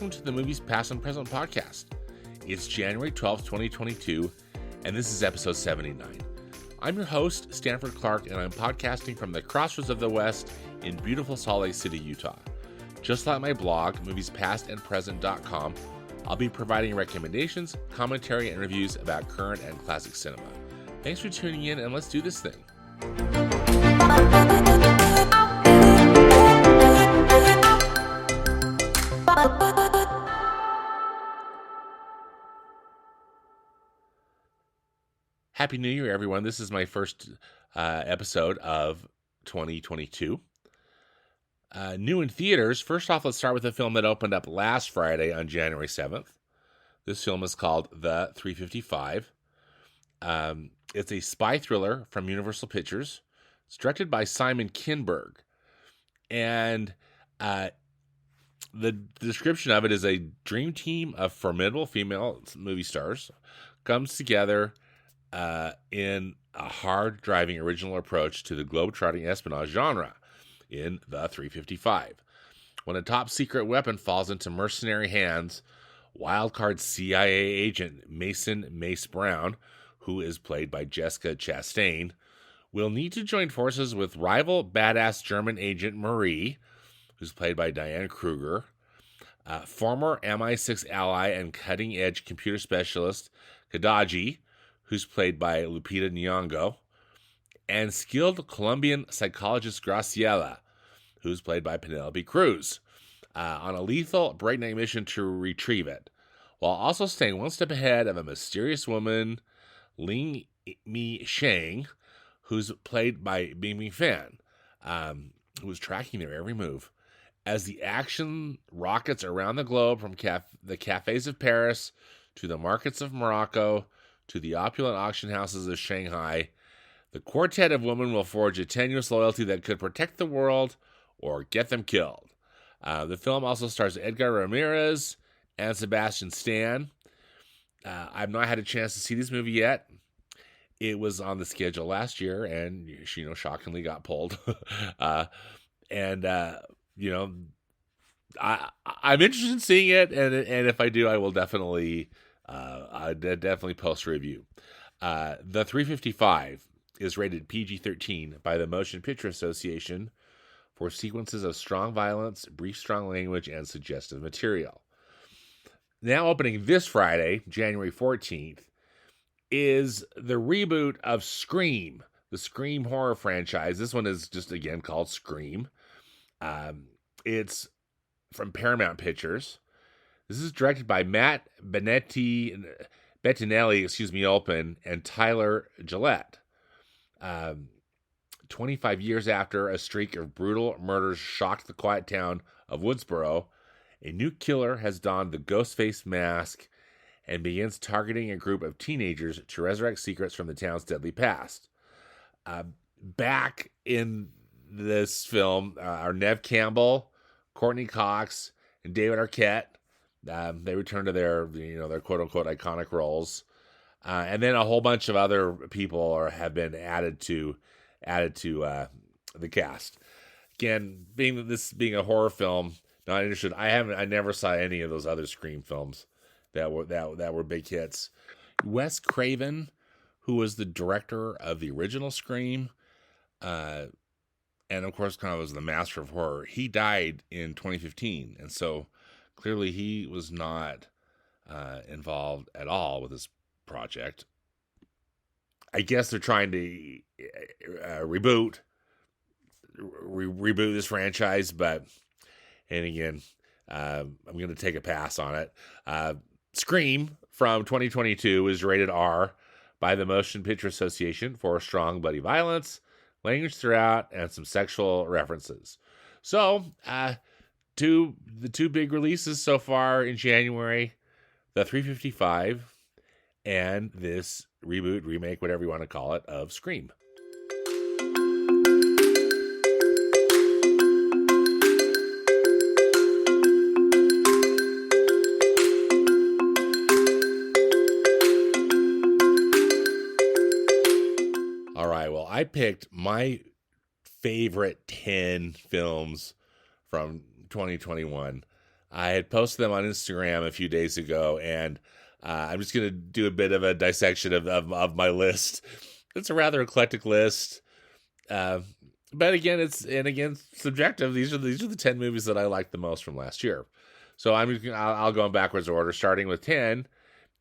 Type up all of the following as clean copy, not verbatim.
welcome to the Movies Past and Present podcast. It's January 12th, 2022, and this is episode 79. I'm your host, Stanford Clark, and I'm podcasting from the crossroads of the West in beautiful Salt Lake City, Utah. Just like my blog, moviespastandpresent.com, I'll be providing recommendations, commentary, and reviews about current and classic cinema. Thanks for tuning in, and let's do this thing. Happy New Year, everyone. This is my first episode of 2022. New in theaters. First off, let's start with a film that opened up last Friday on January 7th. This film is called The 355. It's a spy thriller from Universal Pictures. It's directed by Simon Kinberg. And the description of it is a dream team of formidable female movie stars comes together in a hard-driving original approach to the globe-trotting espionage genre in The 355. When a top-secret weapon falls into mercenary hands, wildcard CIA agent Mason Mace Brown, who is played by Jessica Chastain, will need to join forces with rival badass German agent Marie, who's played by Diane Kruger, former MI6 ally and cutting-edge computer specialist Kadaji, who's played by Lupita Nyong'o, and skilled Colombian psychologist Graciela, who's played by Penelope Cruz, on a lethal breakneck mission to retrieve it, while also staying one step ahead of a mysterious woman, Ling Mi Shang, who's played by Bing Fan, who is tracking their every move. As the action rockets around the globe from the cafes of Paris to the markets of Morocco to the opulent auction houses of Shanghai, the quartet of women will forge a tenuous loyalty that could protect the world or get them killed. The film also stars Edgar Ramirez and Sebastian Stan. I've not had a chance to see this movie yet. It was on the schedule last year and, shockingly got pulled. I'm interested in seeing it, and if I do, I will definitely post a review. The 355 is rated PG-13 by the Motion Picture Association for sequences of strong violence, brief, strong language, and suggestive material. Now opening this Friday, January 14th, is the reboot of Scream, the Scream horror franchise. This one is just, again, called Scream. It's from Paramount Pictures. This is directed by Matt Bettinelli, and Tyler Gillette. 25 years after a streak of brutal murders shocked the quiet town of Woodsboro, a new killer has donned the ghost face mask and begins targeting a group of teenagers to resurrect secrets from the town's deadly past. Back in this film are Neve Campbell, Courtney Cox, and David Arquette. They return to their quote-unquote iconic roles. And then a whole bunch of other people have been added to the cast. Again, being a horror film, not interested. I never saw any of those other Scream films that were big hits. Wes Craven, who was the director of the original Scream, and of course kind of was the master of horror, he died in 2015, and so clearly he was not involved at all with this project. I guess they're trying to reboot this franchise, and again, I'm going to take a pass on it. Scream from 2022 is rated R by the Motion Picture Association for strong bloody violence, language throughout, and some sexual references. So, the two big releases so far in January, The 355 and this reboot, remake, whatever you want to call it, of Scream. All right, well, I picked my favorite 10 films from 2021. I had posted them on Instagram a few days ago, and I'm just going to do a bit of a dissection of my list. It's a rather eclectic list, but again, subjective. These are the 10 movies that I liked the most from last year. So I'll go in backwards order. Starting with 10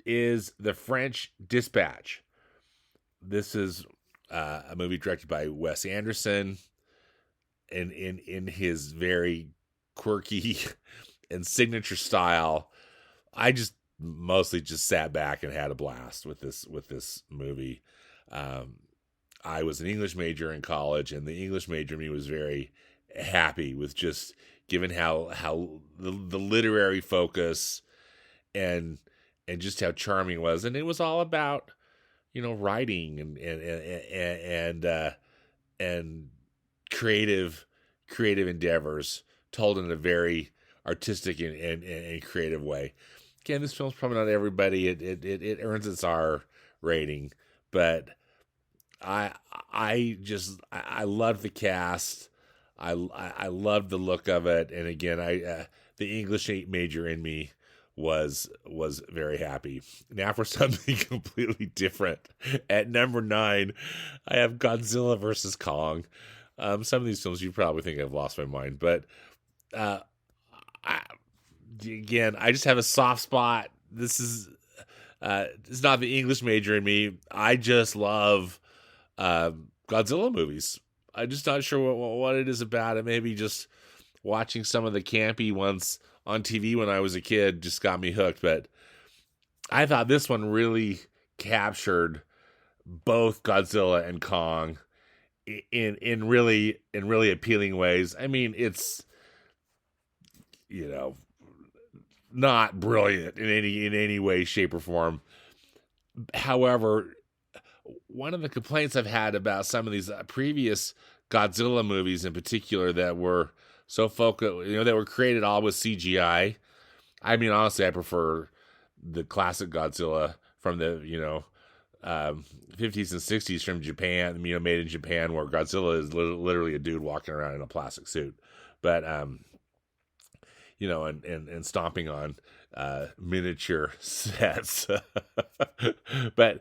is The French Dispatch. This is a movie directed by Wes Anderson, in his very quirky and signature style. I just mostly just sat back and had a blast with this movie. I was an English major in college, and the English major in me was very happy with just given how the literary focus and just how charming it was, and it was all about writing and creative endeavors told in a very artistic and creative way. Again, this film's probably not everybody. It earns its R rating, but I love the cast. I love the look of it, and again, the English major in me was very happy. Now for something completely different. At number 9, I have Godzilla versus Kong. Some of these films you probably think I've lost my mind, but I just have a soft spot. This is it's not the English major in me. I just love Godzilla movies. I'm just not sure what it is about it. Maybe just watching some of the campy ones on TV when I was a kid just got me hooked. But I thought this one really captured both Godzilla and Kong in really appealing ways. I mean, it's not brilliant in any way, shape, or form. However, one of the complaints I've had about some of these previous Godzilla movies in particular that were so focused, that were created all with CGI. I mean, honestly, I prefer the classic Godzilla from the, 50s and 60s from Japan, made in Japan, where Godzilla is literally a dude walking around in a plastic suit. But, and stomping on miniature sets. But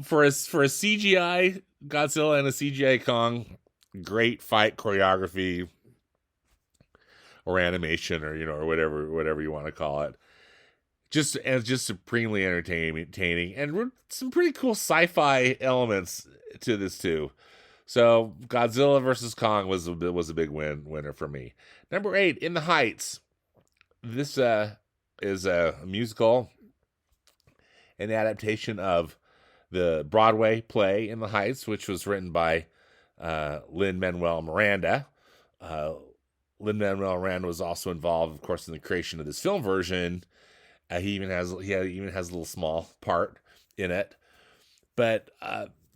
for a CGI Godzilla and a CGI Kong, great fight choreography or animation or whatever you want to call it. Just supremely entertaining and some pretty cool sci-fi elements to this too. So Godzilla versus Kong was a big winner for me. Number 8, In the Heights. This is a musical, an adaptation of the Broadway play In the Heights, which was written by Lin-Manuel Miranda. Lin-Manuel Miranda was also involved, of course, in the creation of this film version. He even has a little small part in it. But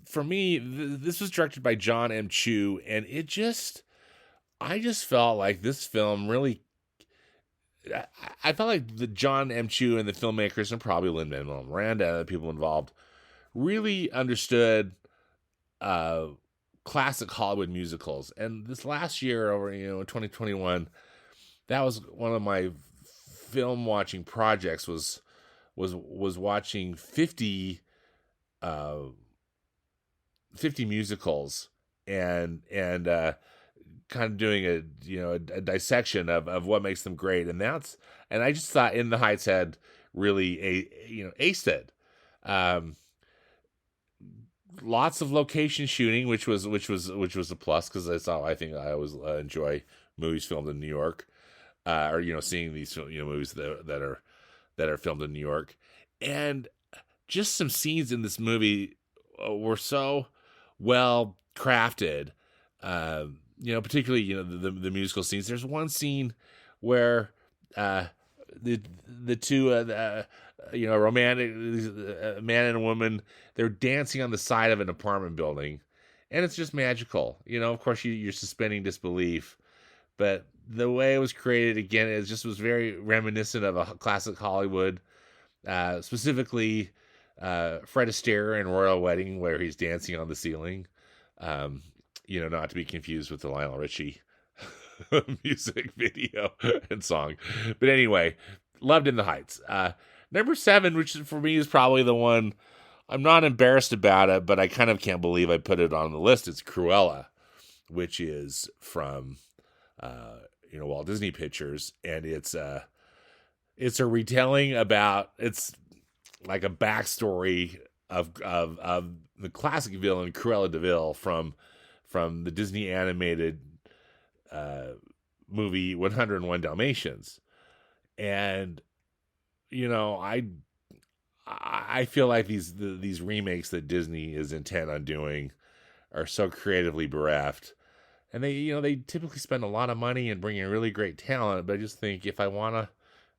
for me, this was directed by John M. Chu, and I just felt like this film really. I felt like the John M. Chu and the filmmakers, and probably Lin-Manuel Miranda, the people involved, really understood classic Hollywood musicals. And this last year, over 2021, that was one of my film watching projects. Was watching 50 musicals and kind of doing a dissection of what makes them great, and I just thought In the Heights had really aced it. Lots of location shooting, which was a plus, because I think I always enjoy movies filmed in New York, or seeing these movies that are filmed in New York, and just some scenes in this movie were so well crafted. Particularly the musical scenes. There's one scene where the two romantic man and a woman, they're dancing on the side of an apartment building, and it's just magical. Of course you're suspending disbelief, but the way it was created, again, was very reminiscent of a classic Hollywood, specifically Fred Astaire in Royal Wedding, where he's dancing on the ceiling. Not to be confused with the Lionel Richie music video and song. But anyway, loved In the Heights. Number 7, which for me is probably the one I'm not embarrassed about it, but I kind of can't believe I put it on the list. It's Cruella, which is from Walt Disney Pictures, and it's a retelling about, it's like a backstory of the classic villain Cruella de Vil from the Disney animated movie 101 Dalmatians. And I feel like these remakes that Disney is intent on doing are so creatively bereft, and they typically spend a lot of money and bring in really great talent. But I just think if I want to,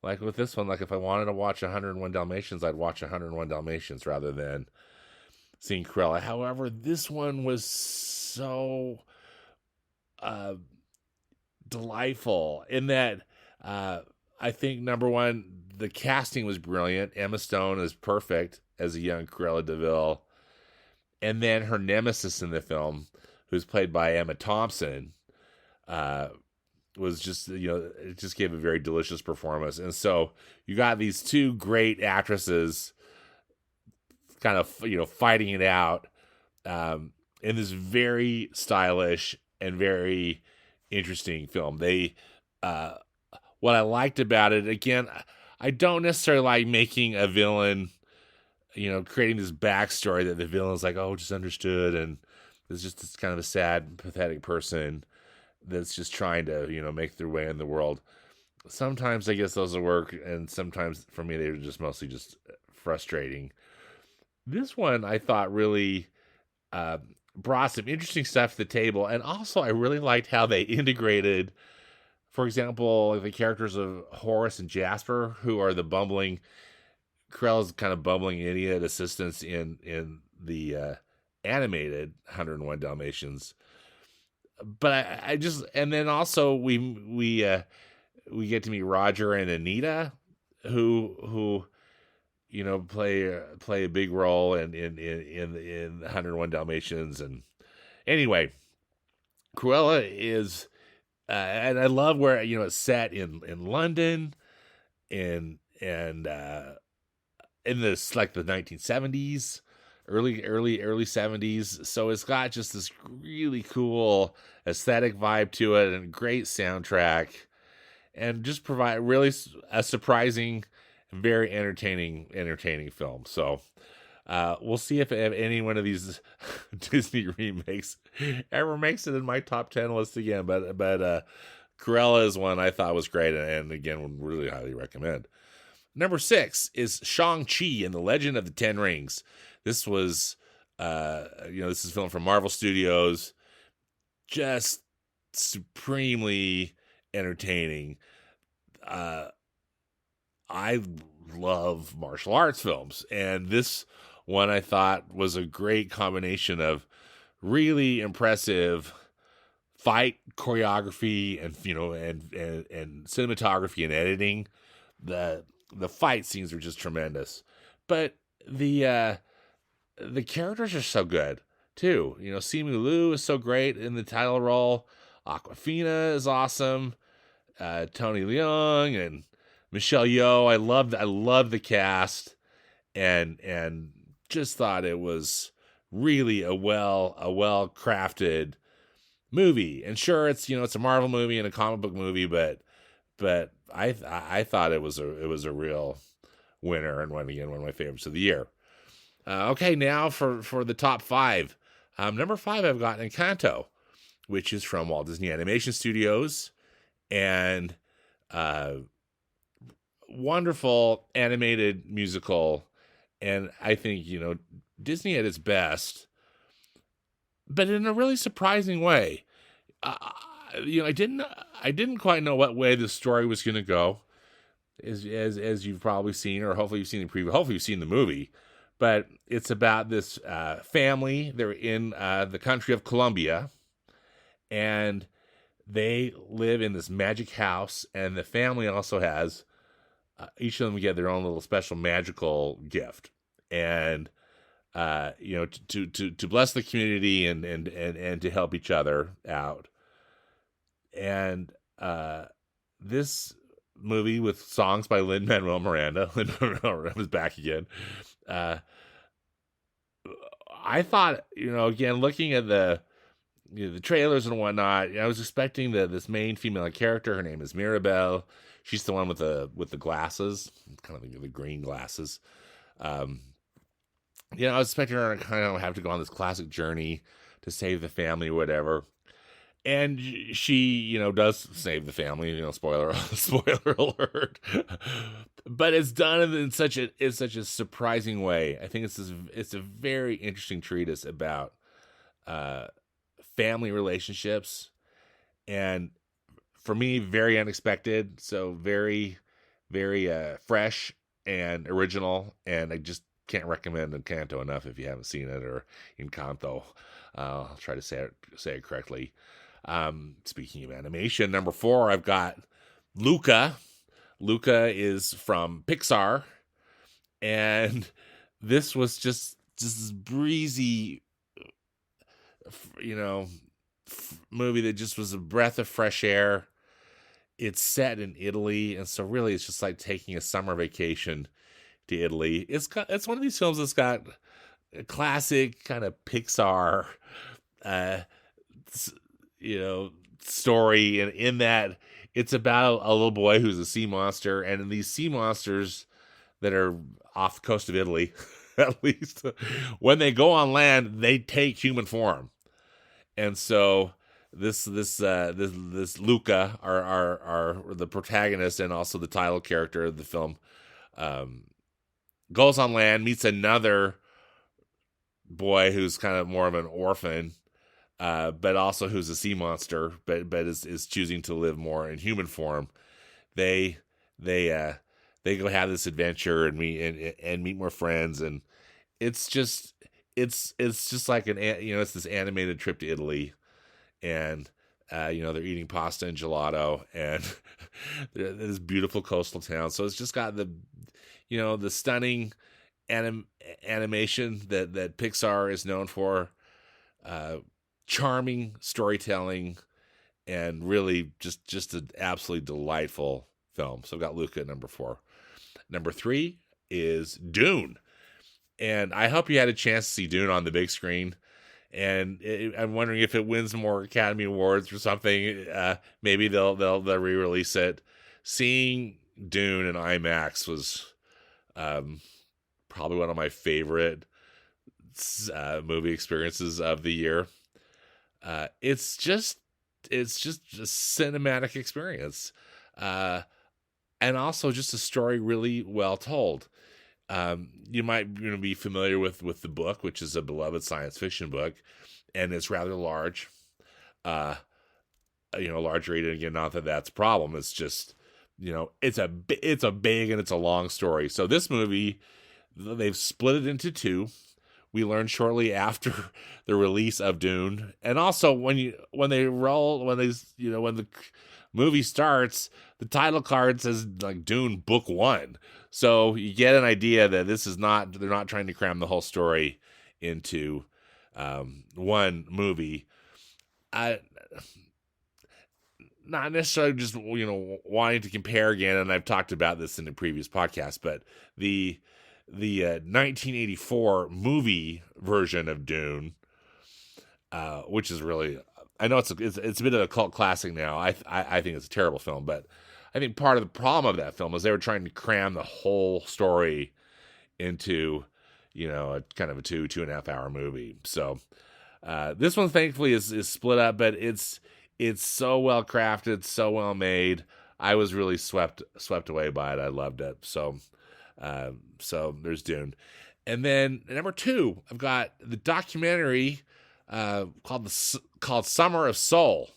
like with this one, like if I wanted to watch 101 Dalmatians, I'd watch 101 Dalmatians rather than seeing Cruella. However, this one was so delightful in that I think, number one, the casting was brilliant. Emma Stone is perfect as a young Cruella de Vil. And then her nemesis in the film, who's played by Emma Thompson, was just, it just gave a very delicious performance. And so you got these two great actresses kind of, fighting it out in this very stylish and very interesting film. What I liked about it, again, I don't necessarily like making a villain, creating this backstory that the villain's like, oh, just understood, and it's just this kind of a sad, pathetic person that's just trying to, make their way in the world. Sometimes I guess those will work, and sometimes for me they're just mostly just frustrating. This one I thought really brought some interesting stuff to the table, and also I really liked how they integrated, for example, the characters of Horace and Jasper, who are the bumbling, Cruella's kind of bumbling idiot assistants in the animated 101 Dalmatians. But I just, and then also we get to meet Roger and Anita, who play a big role in 101 Dalmatians. And anyway, Cruella is. And I love where it's set in London, and in this like the 1970s, early 70s. So it's got just this really cool aesthetic vibe to it, and great soundtrack, and just provide really a surprising, very entertaining film. So we'll see if any one of these Disney remakes ever makes it in my top 10 list again. But Cruella is one I thought was great, and again, would really highly recommend. Number 6 is Shang-Chi and the Legend of the Ten Rings. This was, this is a film from Marvel Studios. Just supremely entertaining. I love martial arts films, and this one I thought was a great combination of really impressive fight choreography and and cinematography and editing. The fight scenes were just tremendous, but the characters are so good too. Simu Liu is so great in the title role. Awkwafina is awesome. Tony Leung and Michelle Yeoh. I love the cast, and just thought it was really a well crafted movie. And sure, it's it's a Marvel movie and a comic book movie, but I thought it was a real winner, and one of my favorites of the year. Okay, now for the top 5. Number 5, I've got Encanto, which is from Walt Disney Animation Studios, and wonderful animated musical. And I think, Disney at its best, but in a really surprising way. I didn't quite know what way the story was going to go, as you've probably seen, or hopefully you've seen the preview. Hopefully you've seen the movie. But it's about this family. They're in the country of Colombia, and they live in this magic house. And the family also has each of them get their own little special magical gift, and to bless the community and to help each other out. And this movie with songs by Lin-Manuel Miranda. Lin-Manuel Miranda was back again. I thought, again, looking at the trailers and whatnot, I was expecting this main female character. Her name is Mirabelle. She's the one with the glasses, kind of the green glasses. I was expecting her to kind of have to go on this classic journey to save the family or whatever. And she, does save the family. Spoiler alert. But it's done in such a surprising way. I think it's a very interesting treatise about family relationships, and for me, very unexpected. So very, very fresh and original. And I just can't recommend Encanto enough if you haven't seen it, or Encanto. I'll try to say it correctly. Speaking of animation, number 4, I've got Luca. Luca is from Pixar, and this was just this breezy, movie that just was a breath of fresh air. It's set in Italy, and so really it's just like taking a summer vacation to Italy. It's one of these films that's got a classic kind of Pixar story, and in that it's about a little boy who's a sea monster, and these sea monsters that are off the coast of Italy, at least, when they go on land, they take human form. And so this Luca, our the protagonist and also the title character of the film, goes on land, meets another boy who's kind of more of an orphan, but also who's a sea monster, but is choosing to live more in human form. They go have this adventure and meet more friends, and it's just like it's this animated trip to Italy, and they're eating pasta and gelato, and this beautiful coastal town. So it's just got the stunning animation that Pixar is known for. Charming storytelling, and really just an absolutely delightful film. So I've got Luca at number 4. Number 3 is Dune, and I hope you had a chance to see Dune on the big screen. And I'm wondering if it wins more Academy Awards or something. Maybe they'll re-release it. Seeing Dune in IMAX was probably one of my favorite movie experiences of the year. It's just a cinematic experience, and also just a story really well told. You might be familiar with the book, which is a beloved science fiction book, and it's rather large. Large reading, again, not that that's a problem. It's just, it's a big and it's a long story. So this movie, they've split it into 2. We learned shortly after the release of Dune, and also when the movie starts, the title card says like Dune Book 1. So you get an idea that they're not trying to cram the whole story into one movie. Not necessarily just wanting to compare again, and I've talked about this in the previous podcast, but the 1984 movie version of Dune, which is really, I know it's a bit of a cult classic now. I think it's a terrible film, but I think part of the problem of that film is they were trying to cram the whole story into, a kind of a 2.5 hour movie. So this one thankfully is split up, but it's so well crafted, so well made. I was really swept away by it. I loved it. So there's Dune. And then number 2, I've got the documentary called Summer of Soul.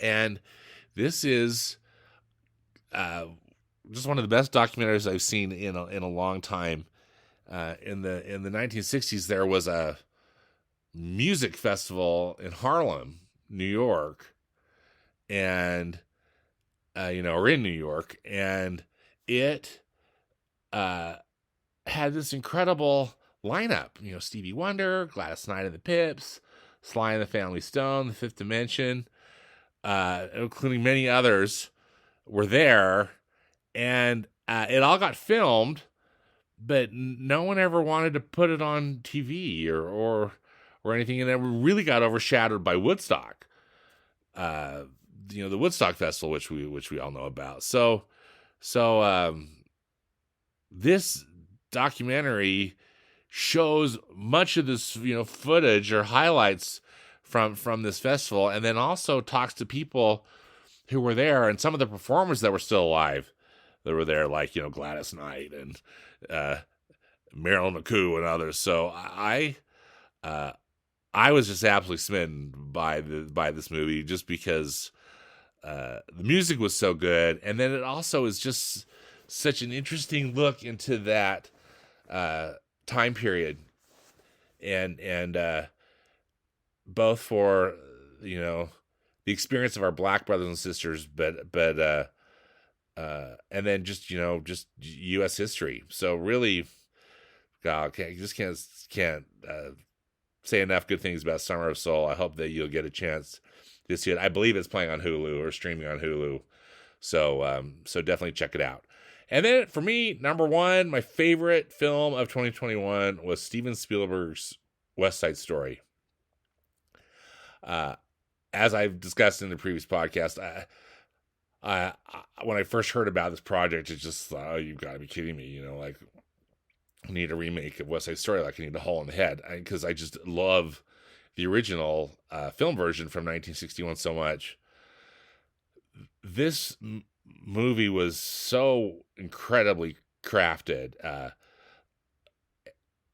And this is just one of the best documentaries I've seen in a long time. In the 1960s, there was a music festival in Harlem, New York, and or in New York, and it had this incredible lineup. Stevie Wonder, Gladys Knight and the Pips, Sly and the Family Stone, The Fifth Dimension. including many others, were there, and it all got filmed, but no one ever wanted to put it on TV or anything, and it really got overshadowed by Woodstock. The Woodstock Festival, which we all know about. So this documentary shows much of this, footage or highlights from this festival, and then also talks to people who were there and some of the performers that were still alive that were there, like, Gladys Knight and Marilyn McCoo and others. So I was just absolutely smitten by this movie, just because the music was so good, and then it also is just such an interesting look into that time period, and both for the experience of our Black brothers and sisters, but and then just U.S. history. So really, God, can't say enough good things about Summer of Soul. I hope that you'll get a chance to see it. I believe it's playing on Hulu or streaming on Hulu, so definitely check it out. And then for me, number one, my favorite film of 2021 was Steven Spielberg's West Side Story. As I've discussed in the previous podcast, I when I first heard about this project, it's just, oh, you've got to be kidding me, like, I need a remake of West Side Story, like I need a hole in the head, because I just love the original film version from 1961 so much. This movie was so incredibly crafted.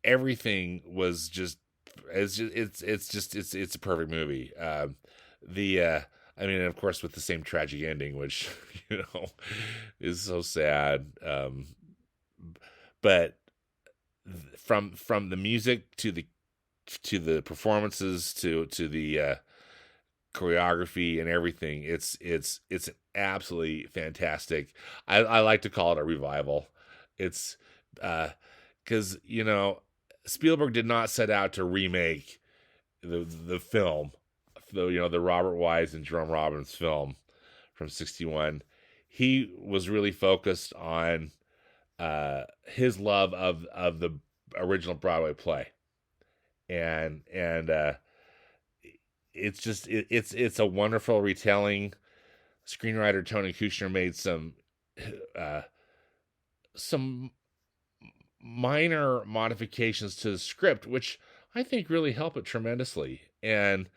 Everything was just it's a perfect movie. Of course, with the same tragic ending, which is so sad. But from the music to the performances to the choreography and everything, it's absolutely fantastic. I like to call it a revival. It's because Spielberg did not set out to remake the film, the Robert Wise and Jerome Robbins film from 1961. He was really focused on his love of the original Broadway play, and it's just it's a wonderful retelling. Screenwriter Tony Kushner made some minor modifications to the script, which I think really help it tremendously. And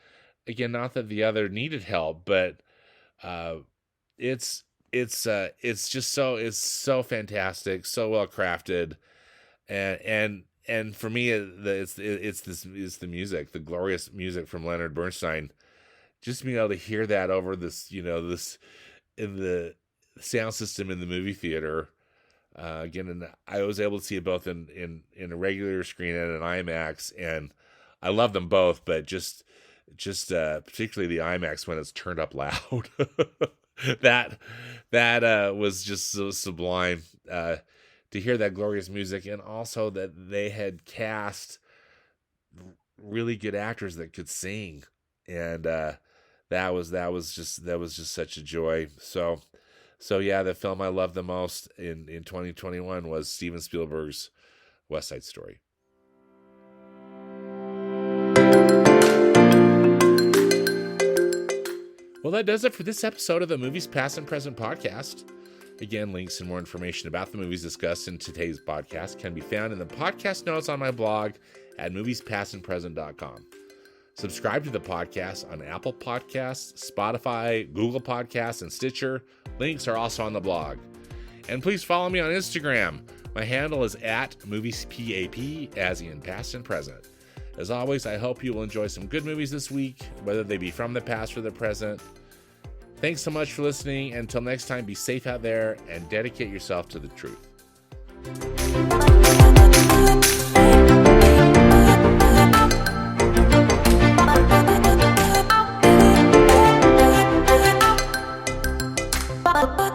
again, not that the other needed help, but it's so fantastic, so well crafted, and for me, it's the music, the glorious music from Leonard Bernstein. Just being able to hear that over this, this in the sound system in the movie theater. Again, and I was able to see it both in a regular screen and an IMAX, and I love them both, but just particularly the IMAX when it's turned up loud. that was just so sublime to hear that glorious music, and also that they had cast really good actors that could sing, and that was just such a joy. So yeah, the film I loved the most in 2021 was Steven Spielberg's West Side Story. Well, that does it for this episode of the Movies Past and Present podcast. Again, links and more information about the movies discussed in today's podcast can be found in the podcast notes on my blog at moviespastandpresent.com. Subscribe to the podcast on Apple Podcasts, Spotify, Google Podcasts, and Stitcher. Links are also on the blog. And please follow me on Instagram. My handle is @moviespap, as in past and present. As always, I hope you will enjoy some good movies this week, whether they be from the past or the present. Thanks so much for listening. Until next time, be safe out there and dedicate yourself to the truth. Bye.